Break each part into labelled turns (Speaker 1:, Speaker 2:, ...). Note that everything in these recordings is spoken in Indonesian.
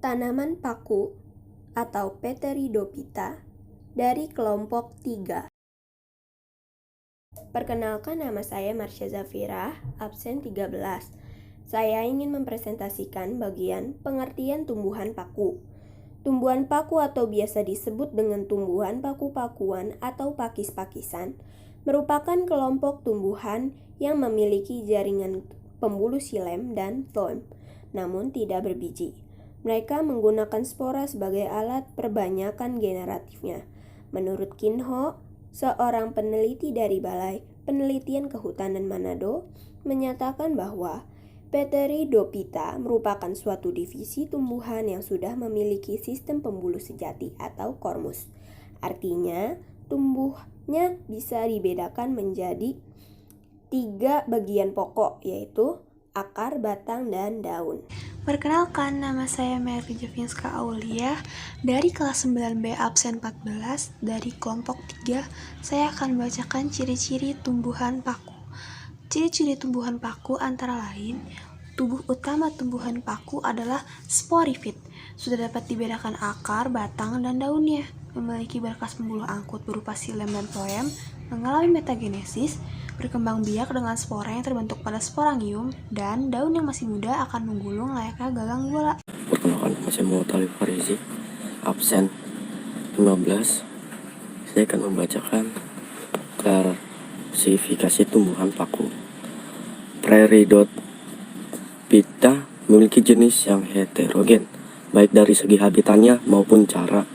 Speaker 1: Tanaman paku atau Pteridophyta dari kelompok 3. Perkenalkan, nama saya Marsha Zafirah, absen 13. Saya ingin mempresentasikan bagian pengertian tumbuhan paku. Tumbuhan paku atau biasa disebut dengan tumbuhan paku-pakuan atau pakis-pakisan merupakan kelompok tumbuhan yang memiliki jaringan pembuluh xilem dan phloem, namun tidak berbiji. Mereka menggunakan spora sebagai alat perbanyakan generatifnya. Menurut Kin Ho, seorang peneliti dari Balai Penelitian Kehutanan Manado, menyatakan bahwa Pteridophyta merupakan suatu divisi tumbuhan yang sudah memiliki sistem pembuluh sejati atau kormus. Artinya, tumbuhnya bisa dibedakan menjadi 3 bagian pokok, yaitu akar, batang, dan daun.
Speaker 2: Perkenalkan, nama saya Mervi Jovinska Aulia dari kelas 9B absen 14 dari kelompok 3. Saya akan membacakan ciri-ciri tumbuhan paku. Ciri-ciri tumbuhan paku antara lain, tubuh utama tumbuhan paku adalah sporifit. Sudah dapat dibedakan akar, batang, dan daunnya. Memiliki berkas pembuluh angkut berupa xilem dan phloem, mengalami metagenesis, berkembang biak dengan spora yang terbentuk pada sporangium, dan daun yang masih muda akan menggulung layaknya gagang bola.
Speaker 3: Perkenalkan, nama saya Muhammad Talib Farizi, absen 15. Saya akan membacakan klasifikasi tumbuhan paku. Pteridophyta memiliki jenis yang heterogen, baik dari segi habitatnya maupun cara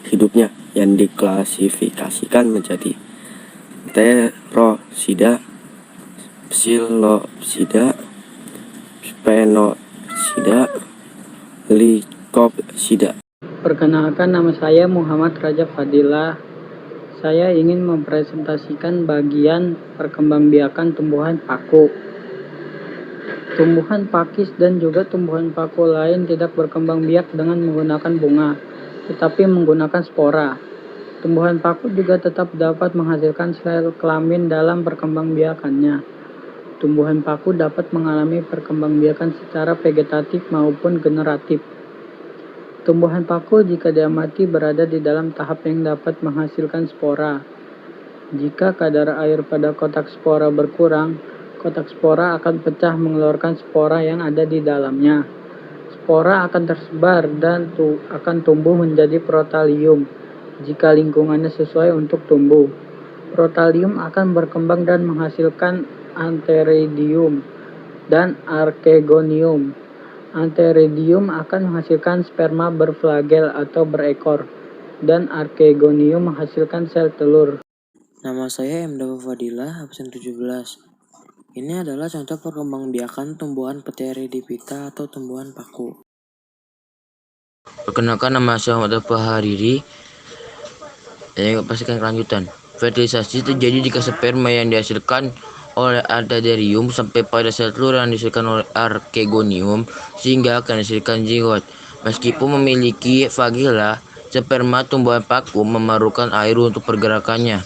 Speaker 3: hidupnya, yang diklasifikasikan menjadi Pterosida, Psilopsida, Sphenosida, Lycopsida.
Speaker 4: Perkenalkan, nama saya Muhammad Raja Fadilah. Saya ingin mempresentasikan bagian perkembangbiakan tumbuhan paku. Tumbuhan pakis dan juga tumbuhan paku lain tidak berkembang biak dengan menggunakan bunga, tetapi menggunakan spora. Tumbuhan paku juga tetap dapat menghasilkan sel kelamin dalam perkembangbiakannya. Tumbuhan paku dapat mengalami perkembangbiakan secara vegetatif maupun generatif. Tumbuhan paku jika diamati berada di dalam tahap yang dapat menghasilkan spora. Jika kadar air pada kotak spora berkurang, kotak spora akan pecah mengeluarkan spora yang ada di dalamnya. Spora akan tersebar dan akan tumbuh menjadi protalium jika lingkungannya sesuai untuk tumbuh. Protalium akan berkembang dan menghasilkan antheridium dan archegonium. Antheridium akan menghasilkan sperma berflagel atau berekor, dan archegonium menghasilkan sel telur.
Speaker 5: Nama saya Emda Fadilah, absen 17. Ini adalah contoh perkembangbiakan tumbuhan Pteridophyta atau tumbuhan paku.
Speaker 6: Perkenalkan, nama saya Muhammad Fahariri. Saya pastikan kelanjutan. Fertilisasi terjadi jika sperma yang dihasilkan oleh antheridium sampai pada sel telur yang dihasilkan oleh archegonium sehingga akan dihasilkan zigot. Meskipun memiliki flagella, sperma tumbuhan paku memerlukan air untuk pergerakannya.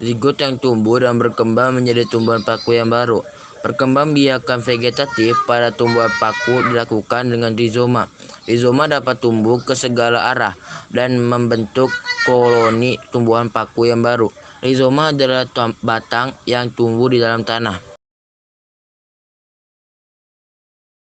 Speaker 6: Zigot yang tumbuh dan berkembang menjadi tumbuhan paku yang baru. Perkembangbiakan vegetatif pada tumbuhan paku dilakukan dengan rizoma. Rizoma dapat tumbuh ke segala arah dan membentuk koloni tumbuhan paku yang baru. Rizoma adalah batang yang tumbuh di dalam tanah.